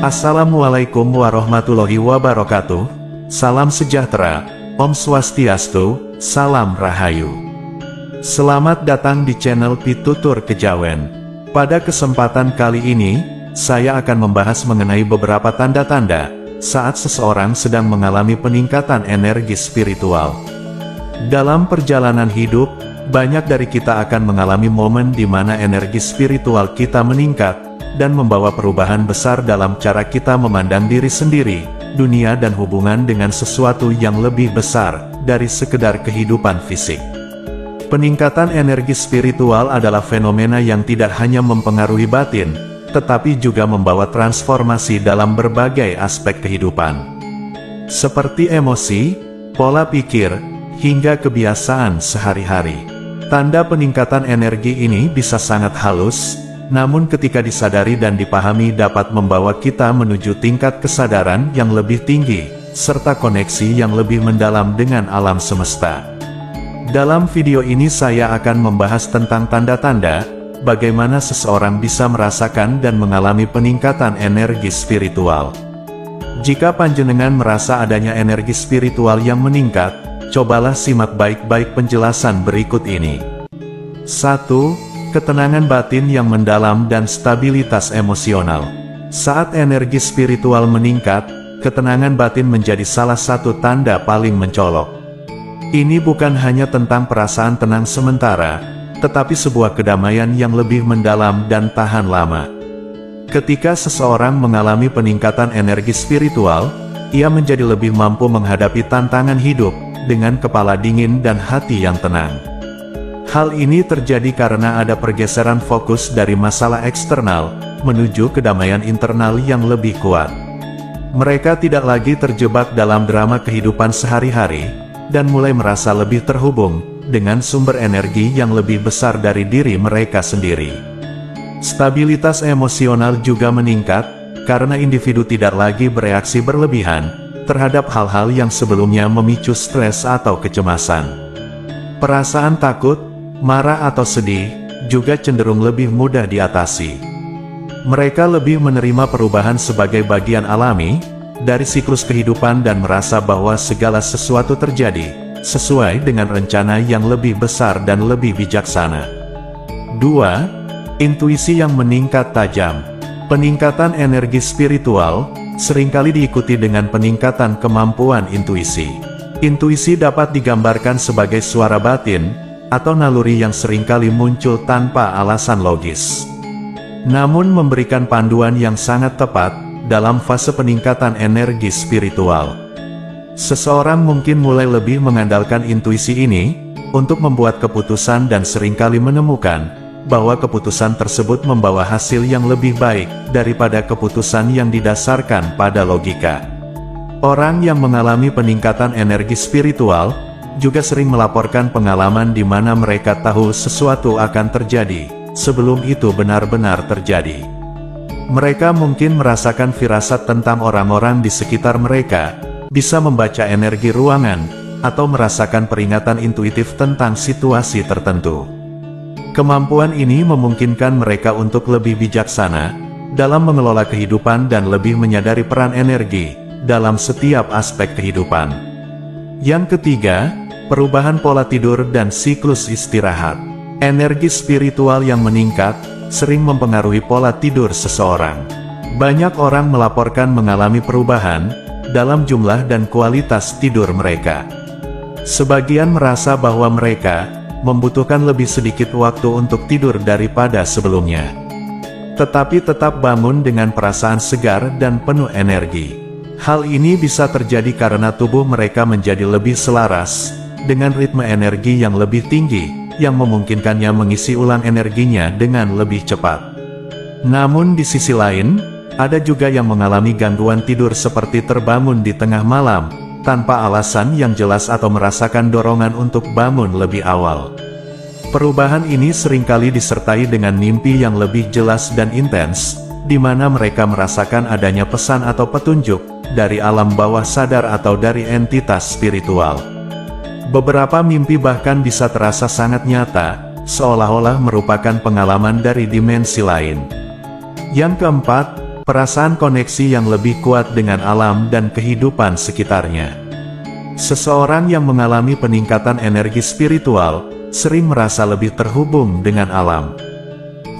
Assalamualaikum warahmatullahi wabarakatuh. Salam sejahtera, Om Swastiastu, Salam Rahayu. Selamat datang di channel Pitutur Kejawen. Pada kesempatan kali ini, saya akan membahas mengenai beberapa tanda-tanda saat seseorang sedang mengalami peningkatan energi spiritual. Dalam perjalanan hidup, banyak dari kita akan mengalami momen di mana energi spiritual kita meningkat dan membawa perubahan besar dalam cara kita memandang diri sendiri, dunia dan hubungan dengan sesuatu yang lebih besar dari sekedar kehidupan fisik. Peningkatan energi spiritual adalah fenomena yang tidak hanya mempengaruhi batin, tetapi juga membawa transformasi dalam berbagai aspek kehidupan. Seperti emosi, pola pikir, hingga kebiasaan sehari-hari. Tanda peningkatan energi ini bisa sangat halus, namun ketika disadari dan dipahami dapat membawa kita menuju tingkat kesadaran yang lebih tinggi, serta koneksi yang lebih mendalam dengan alam semesta. Dalam video ini saya akan membahas tentang tanda-tanda, bagaimana seseorang bisa merasakan dan mengalami peningkatan energi spiritual. Jika panjenengan merasa adanya energi spiritual yang meningkat, cobalah simak baik-baik penjelasan berikut ini. 1. Ketenangan batin yang mendalam dan stabilitas emosional. Saat energi spiritual meningkat, ketenangan batin menjadi salah satu tanda paling mencolok. Ini bukan hanya tentang perasaan tenang sementara, tetapi sebuah kedamaian yang lebih mendalam dan tahan lama. Ketika seseorang mengalami peningkatan energi spiritual, ia menjadi lebih mampu menghadapi tantangan hidup dengan kepala dingin dan hati yang tenang. Hal ini terjadi karena ada pergeseran fokus dari masalah eksternal menuju kedamaian internal yang lebih kuat. Mereka tidak lagi terjebak dalam drama kehidupan sehari-hari, dan mulai merasa lebih terhubung dengan sumber energi yang lebih besar dari diri mereka sendiri. Stabilitas emosional juga meningkat, karena individu tidak lagi bereaksi berlebihan terhadap hal-hal yang sebelumnya memicu stres atau kecemasan. Perasaan takut, marah atau sedih, juga cenderung lebih mudah diatasi. Mereka lebih menerima perubahan sebagai bagian alami dari siklus kehidupan dan merasa bahwa segala sesuatu terjadi sesuai dengan rencana yang lebih besar dan lebih bijaksana. 2. Intuisi yang meningkat tajam. Peningkatan energi spiritual seringkali diikuti dengan peningkatan kemampuan intuisi. Intuisi dapat digambarkan sebagai suara batin atau naluri yang seringkali muncul tanpa alasan logis, namun memberikan panduan yang sangat tepat dalam fase peningkatan energi spiritual. Seseorang mungkin mulai lebih mengandalkan intuisi ini untuk membuat keputusan dan seringkali menemukan bahwa keputusan tersebut membawa hasil yang lebih baik daripada keputusan yang didasarkan pada logika. Orang yang mengalami peningkatan energi spiritual juga sering melaporkan pengalaman di mana mereka tahu sesuatu akan terjadi sebelum itu benar-benar terjadi. Mereka mungkin merasakan firasat tentang orang-orang di sekitar mereka, bisa membaca energi ruangan, atau merasakan peringatan intuitif tentang situasi tertentu. Kemampuan ini memungkinkan mereka untuk lebih bijaksana dalam mengelola kehidupan dan lebih menyadari peran energi dalam setiap aspek kehidupan. Yang ketiga, perubahan pola tidur dan siklus istirahat. Energi spiritual yang meningkat sering mempengaruhi pola tidur seseorang. Banyak orang melaporkan mengalami perubahan dalam jumlah dan kualitas tidur mereka. Sebagian merasa bahwa mereka membutuhkan lebih sedikit waktu untuk tidur daripada sebelumnya, tetapi tetap bangun dengan perasaan segar dan penuh energi. Hal ini bisa terjadi karena tubuh mereka menjadi lebih selaras dengan ritme energi yang lebih tinggi, yang memungkinkannya mengisi ulang energinya dengan lebih cepat. Namun di sisi lain, ada juga yang mengalami gangguan tidur seperti terbangun di tengah malam, tanpa alasan yang jelas atau merasakan dorongan untuk bangun lebih awal. Perubahan ini seringkali disertai dengan mimpi yang lebih jelas dan intens, di mana mereka merasakan adanya pesan atau petunjuk dari alam bawah sadar atau dari entitas spiritual. Beberapa mimpi bahkan bisa terasa sangat nyata, seolah-olah merupakan pengalaman dari dimensi lain. Yang keempat, perasaan koneksi yang lebih kuat dengan alam dan kehidupan sekitarnya. Seseorang yang mengalami peningkatan energi spiritual, sering merasa lebih terhubung dengan alam.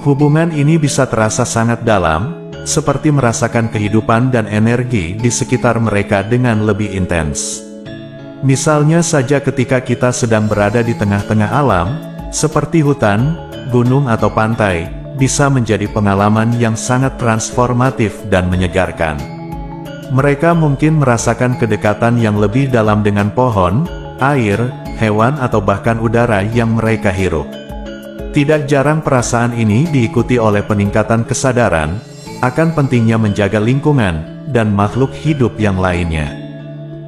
Hubungan ini bisa terasa sangat dalam, seperti merasakan kehidupan dan energi di sekitar mereka dengan lebih intens. Misalnya saja ketika kita sedang berada di tengah-tengah alam, seperti hutan, gunung atau pantai, bisa menjadi pengalaman yang sangat transformatif dan menyegarkan. Mereka mungkin merasakan kedekatan yang lebih dalam dengan pohon, air, hewan atau bahkan udara yang mereka hirup. Tidak jarang perasaan ini diikuti oleh peningkatan kesadaran akan pentingnya menjaga lingkungan dan makhluk hidup yang lainnya.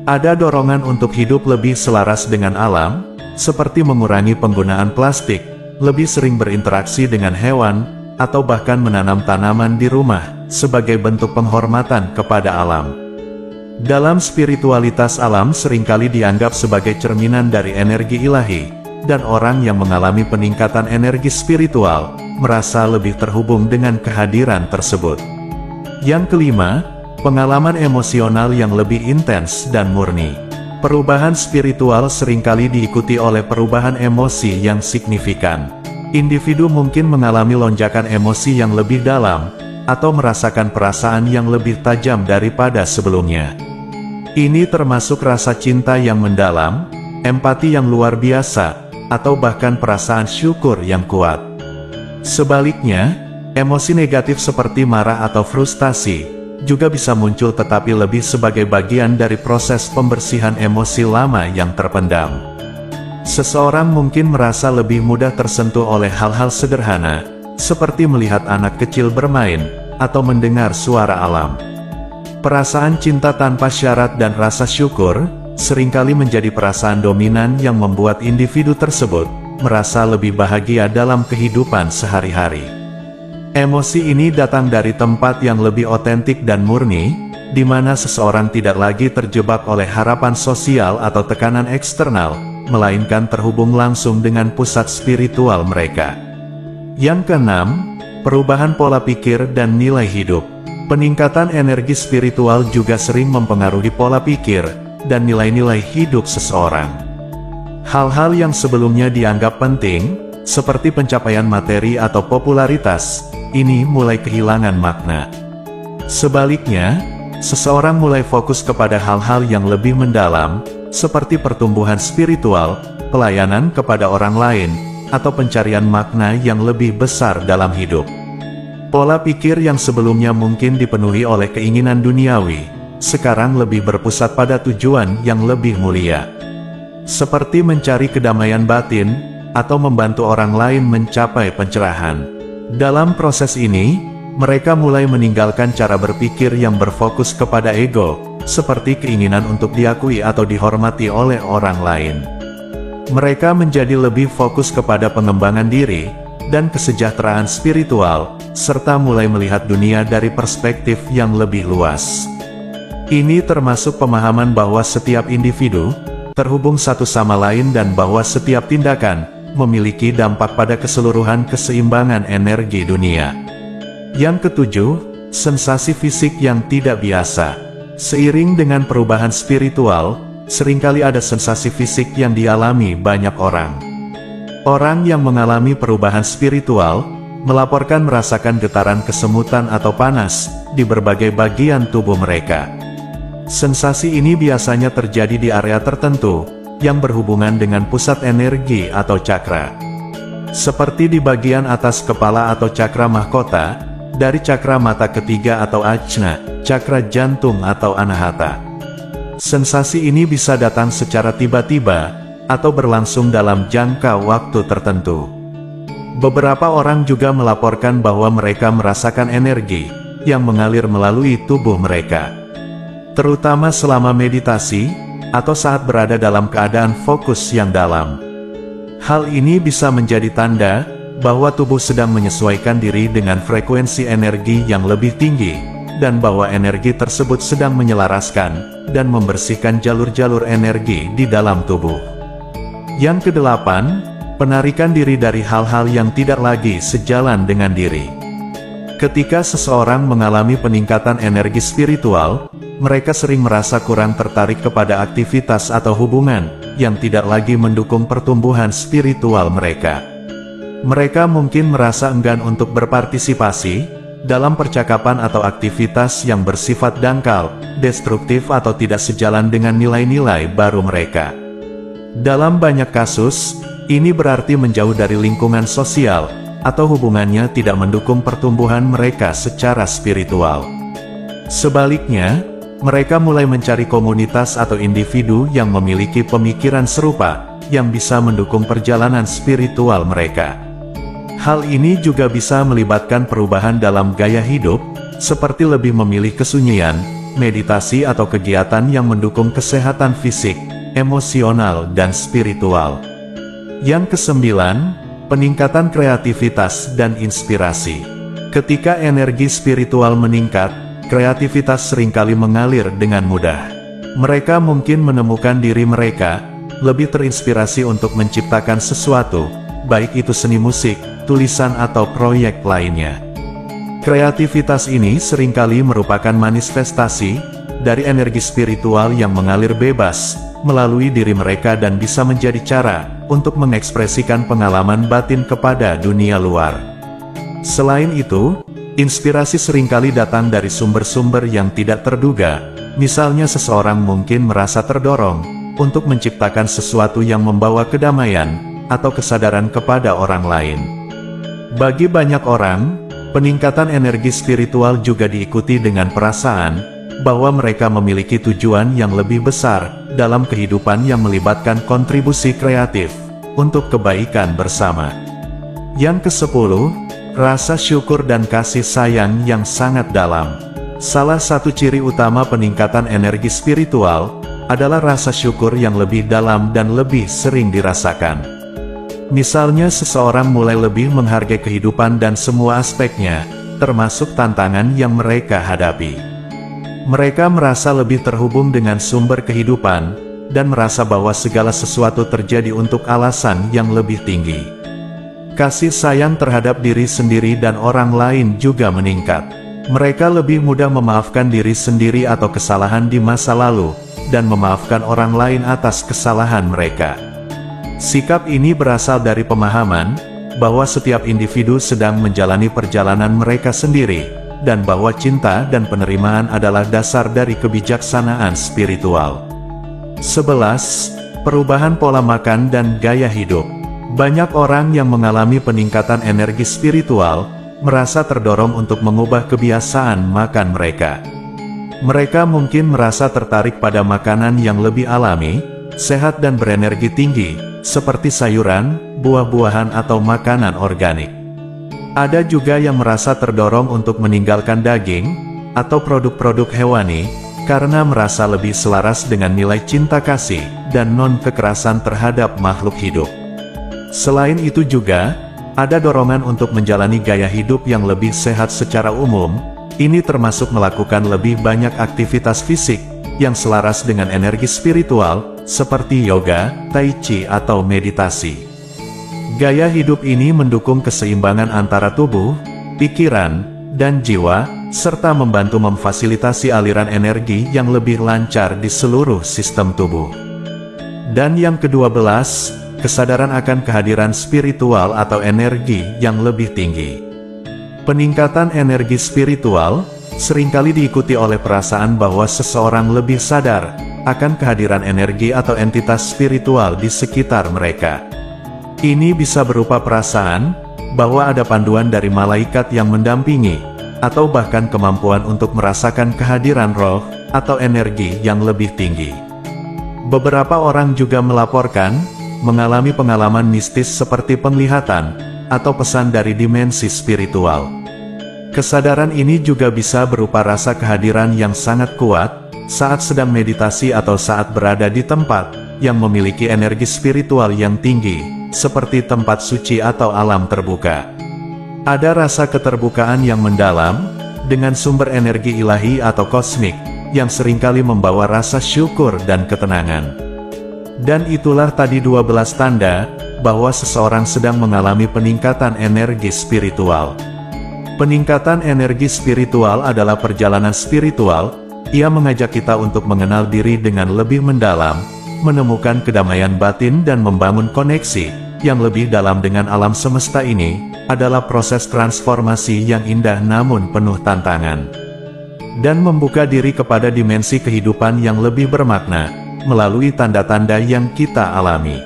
Ada dorongan untuk hidup lebih selaras dengan alam, seperti mengurangi penggunaan plastik, lebih sering berinteraksi dengan hewan, atau bahkan menanam tanaman di rumah, sebagai bentuk penghormatan kepada alam. Dalam spiritualitas, alam seringkali dianggap sebagai cerminan dari energi ilahi, dan orang yang mengalami peningkatan energi spiritual, merasa lebih terhubung dengan kehadiran tersebut. Yang kelima, pengalaman emosional yang lebih intens dan murni. Perubahan spiritual seringkali diikuti oleh perubahan emosi yang signifikan. Individu mungkin mengalami lonjakan emosi yang lebih dalam, atau merasakan perasaan yang lebih tajam daripada sebelumnya. Ini termasuk rasa cinta yang mendalam, empati yang luar biasa, atau bahkan perasaan syukur yang kuat. Sebaliknya, emosi negatif seperti marah atau frustasi juga bisa muncul, tetapi lebih sebagai bagian dari proses pembersihan emosi lama yang terpendam. Seseorang mungkin merasa lebih mudah tersentuh oleh hal-hal sederhana, seperti melihat anak kecil bermain, atau mendengar suara alam. Perasaan cinta tanpa syarat dan rasa syukur, seringkali menjadi perasaan dominan yang membuat individu tersebut merasa lebih bahagia dalam kehidupan sehari-hari. Emosi ini datang dari tempat yang lebih otentik dan murni, di mana seseorang tidak lagi terjebak oleh harapan sosial atau tekanan eksternal, melainkan terhubung langsung dengan pusat spiritual mereka. Yang keenam, perubahan pola pikir dan nilai hidup. Peningkatan energi spiritual juga sering mempengaruhi pola pikir dan nilai-nilai hidup seseorang. Hal-hal yang sebelumnya dianggap penting, seperti pencapaian materi atau popularitas, ini mulai kehilangan makna. Sebaliknya, seseorang mulai fokus kepada hal-hal yang lebih mendalam, seperti pertumbuhan spiritual, pelayanan kepada orang lain, atau pencarian makna yang lebih besar dalam hidup. Pola pikir yang sebelumnya mungkin dipenuhi oleh keinginan duniawi, sekarang lebih berpusat pada tujuan yang lebih mulia, seperti mencari kedamaian batin, atau membantu orang lain mencapai pencerahan. Dalam proses ini, mereka mulai meninggalkan cara berpikir yang berfokus kepada ego, seperti keinginan untuk diakui atau dihormati oleh orang lain. Mereka menjadi lebih fokus kepada pengembangan diri dan kesejahteraan spiritual, serta mulai melihat dunia dari perspektif yang lebih luas. Ini termasuk pemahaman bahwa setiap individu terhubung satu sama lain dan bahwa setiap tindakan memiliki dampak pada keseluruhan keseimbangan energi dunia. Yang ketujuh, sensasi fisik yang tidak biasa. Seiring dengan perubahan spiritual, seringkali ada sensasi fisik yang dialami banyak orang. Orang yang mengalami perubahan spiritual, melaporkan merasakan getaran kesemutan atau panas di berbagai bagian tubuh mereka. Sensasi ini biasanya terjadi di area tertentu, yang berhubungan dengan pusat energi atau cakra. Seperti di bagian atas kepala atau cakra mahkota, dari cakra mata ketiga atau ajna, cakra jantung atau anahata. Sensasi ini bisa datang secara tiba-tiba, atau berlangsung dalam jangka waktu tertentu. Beberapa orang juga melaporkan bahwa mereka merasakan energi yang mengalir melalui tubuh mereka, terutama selama meditasi, atau saat berada dalam keadaan fokus yang dalam. Hal ini bisa menjadi tanda bahwa tubuh sedang menyesuaikan diri dengan frekuensi energi yang lebih tinggi, dan bahwa energi tersebut sedang menyelaraskan dan membersihkan jalur-jalur energi di dalam tubuh. Yang kedelapan, penarikan diri dari hal-hal yang tidak lagi sejalan dengan diri. Ketika seseorang mengalami peningkatan energi spiritual, mereka sering merasa kurang tertarik kepada aktivitas atau hubungan yang tidak lagi mendukung pertumbuhan spiritual mereka. Mereka mungkin merasa enggan untuk berpartisipasi dalam percakapan atau aktivitas yang bersifat dangkal, destruktif atau tidak sejalan dengan nilai-nilai baru mereka. Dalam banyak kasus, ini berarti menjauh dari lingkungan sosial, atau hubungannya tidak mendukung pertumbuhan mereka secara spiritual. Sebaliknya, mereka mulai mencari komunitas atau individu yang memiliki pemikiran serupa, yang bisa mendukung perjalanan spiritual mereka. Hal ini juga bisa melibatkan perubahan dalam gaya hidup, seperti lebih memilih kesunyian, meditasi atau kegiatan yang mendukung kesehatan fisik, emosional dan spiritual. Yang kesembilan, peningkatan kreativitas dan inspirasi. Ketika energi spiritual meningkat, kreativitas seringkali mengalir dengan mudah. Mereka mungkin menemukan diri mereka lebih terinspirasi untuk menciptakan sesuatu, baik itu seni musik, tulisan atau proyek lainnya. Kreativitas ini seringkali merupakan manifestasi dari energi spiritual yang mengalir bebas melalui diri mereka dan bisa menjadi cara untuk mengekspresikan pengalaman batin kepada dunia luar. Selain itu, inspirasi seringkali datang dari sumber-sumber yang tidak terduga. Misalnya seseorang mungkin merasa terdorong untuk menciptakan sesuatu yang membawa kedamaian atau kesadaran kepada orang lain. Bagi banyak orang, peningkatan energi spiritual juga diikuti dengan perasaan bahwa mereka memiliki tujuan yang lebih besar dalam kehidupan yang melibatkan kontribusi kreatif untuk kebaikan bersama. Yang ke-10, rasa syukur dan kasih sayang yang sangat dalam. Salah satu ciri utama peningkatan energi spiritual adalah rasa syukur yang lebih dalam dan lebih sering dirasakan. Misalnya seseorang mulai lebih menghargai kehidupan dan semua aspeknya, termasuk tantangan yang mereka hadapi. Mereka merasa lebih terhubung dengan sumber kehidupan, dan merasa bahwa segala sesuatu terjadi untuk alasan yang lebih tinggi. Kasih sayang terhadap diri sendiri dan orang lain juga meningkat. Mereka lebih mudah memaafkan diri sendiri atau kesalahan di masa lalu, dan memaafkan orang lain atas kesalahan mereka. Sikap ini berasal dari pemahaman bahwa setiap individu sedang menjalani perjalanan mereka sendiri, dan bahwa cinta dan penerimaan adalah dasar dari kebijaksanaan spiritual. 11. Perubahan pola makan dan gaya hidup. Banyak orang yang mengalami peningkatan energi spiritual merasa terdorong untuk mengubah kebiasaan makan mereka. Mereka mungkin merasa tertarik pada makanan yang lebih alami, sehat dan berenergi tinggi, seperti sayuran, buah-buahan atau makanan organik. Ada juga yang merasa terdorong untuk meninggalkan daging atau produk-produk hewani karena merasa lebih selaras dengan nilai cinta kasih dan non-kekerasan terhadap makhluk hidup. Selain itu juga, ada dorongan untuk menjalani gaya hidup yang lebih sehat secara umum. Ini termasuk melakukan lebih banyak aktivitas fisik yang selaras dengan energi spiritual, seperti yoga, tai chi atau meditasi. Gaya hidup ini mendukung keseimbangan antara tubuh, pikiran, dan jiwa, serta membantu memfasilitasi aliran energi yang lebih lancar di seluruh sistem tubuh. Dan yang ke-12, kesadaran akan kehadiran spiritual atau energi yang lebih tinggi. Peningkatan energi spiritual seringkali diikuti oleh perasaan bahwa seseorang lebih sadar akan kehadiran energi atau entitas spiritual di sekitar mereka. Ini bisa berupa perasaan bahwa ada panduan dari malaikat yang mendampingi, atau bahkan kemampuan untuk merasakan kehadiran roh atau energi yang lebih tinggi. Beberapa orang juga melaporkan mengalami pengalaman mistis seperti penglihatan atau pesan dari dimensi spiritual. Kesadaran ini juga bisa berupa rasa kehadiran yang sangat kuat saat sedang meditasi atau saat berada di tempat yang memiliki energi spiritual yang tinggi, seperti tempat suci atau alam terbuka. Ada rasa keterbukaan yang mendalam dengan sumber energi ilahi atau kosmik yang seringkali membawa rasa syukur dan ketenangan. Dan itulah tadi 12 tanda bahwa seseorang sedang mengalami peningkatan energi spiritual. Peningkatan energi spiritual adalah perjalanan spiritual. Ia mengajak kita untuk mengenal diri dengan lebih mendalam, menemukan kedamaian batin dan membangun koneksi yang lebih dalam dengan alam semesta. Ini adalah proses transformasi yang indah namun penuh tantangan, dan membuka diri kepada dimensi kehidupan yang lebih bermakna melalui tanda-tanda yang kita alami.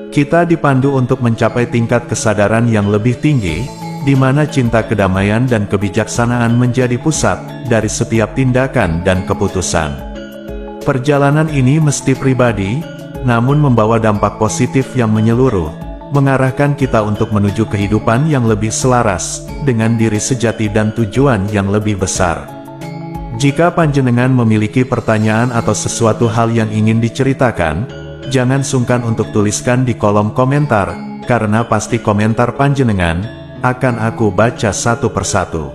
Kita dipandu untuk mencapai tingkat kesadaran yang lebih tinggi, di mana cinta, kedamaian dan kebijaksanaan menjadi pusat dari setiap tindakan dan keputusan. Perjalanan ini mesti pribadi, namun membawa dampak positif yang menyeluruh, mengarahkan kita untuk menuju kehidupan yang lebih selaras dengan diri sejati dan tujuan yang lebih besar. Jika panjenengan memiliki pertanyaan atau sesuatu hal yang ingin diceritakan, jangan sungkan untuk tuliskan di kolom komentar, karena pasti komentar panjenengan akan aku baca satu persatu.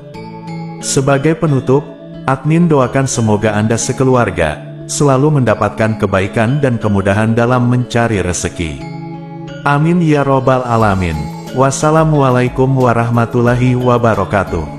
Sebagai penutup, admin doakan semoga Anda sekeluarga selalu mendapatkan kebaikan dan kemudahan dalam mencari rezeki. Amin ya robbal alamin. Wassalamualaikum warahmatullahi wabarakatuh.